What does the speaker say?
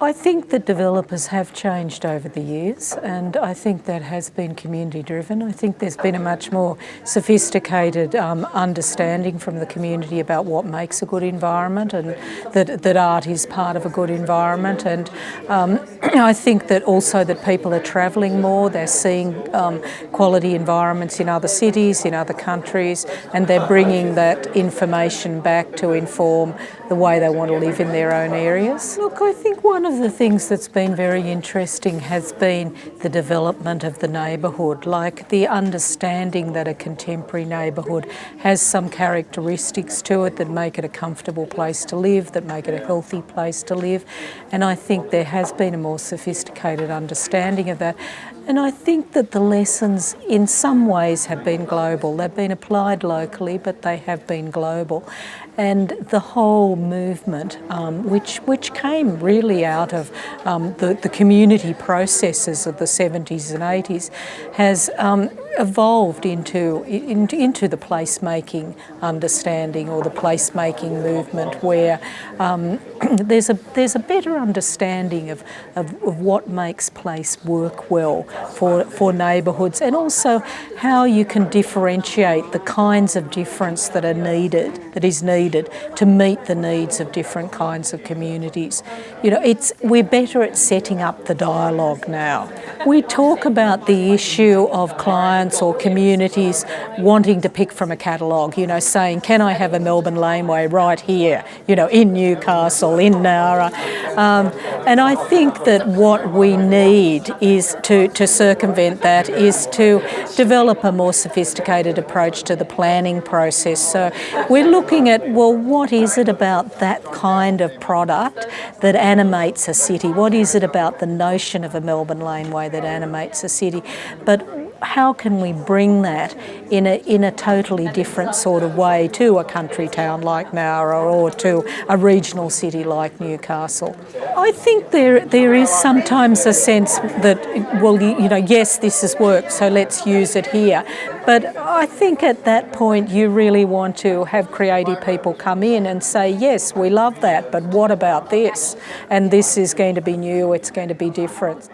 I think that developers have changed over the years, and I think that has been community driven. I think there's been a much more sophisticated understanding from the community about what makes a good environment, and that art is part of a good environment. And I think that also that people are travelling more, they're seeing quality environments in other cities, in other countries, and they're bringing that information back to inform the way they want to live in their own areas. Look, I think one of the things that's been very interesting has been the development of the neighbourhood, like the understanding that a contemporary neighbourhood has some characteristics to it that make it a comfortable place to live, that make it a healthy place to live. And I think there has been a more sophisticated understanding of that. And I think that the lessons in some ways have been global. They've been applied locally, but they have been global. And the whole movement, which came really out of the community processes of the 70s and 80s, has evolved into the placemaking understanding, or the placemaking movement, where there's a better understanding of what makes place work well for neighbourhoods, and also how you can differentiate the kinds of difference that is needed to meet the needs of different kinds of communities. You know, we're better at setting up the dialogue now. We talk about the issue of clients or communities wanting to pick from a catalogue, you know, saying, can I have a Melbourne laneway right here, you know, in Newcastle, in Nowra? And I think that what we need is to circumvent that, is to develop a more sophisticated approach to the planning process. So we're looking at, well, what is it about that kind of product that animates a city? What is it about the notion of a Melbourne laneway that animates a city? But how can we bring that in a totally different sort of way to a country town like Nowra, or to a regional city like Newcastle? I think there is sometimes a sense that, well, you know, yes, this has worked, so let's use it here. But I think at that point you really want to have creative people come in and say, yes, we love that, but what about this? And this is going to be new, it's going to be different.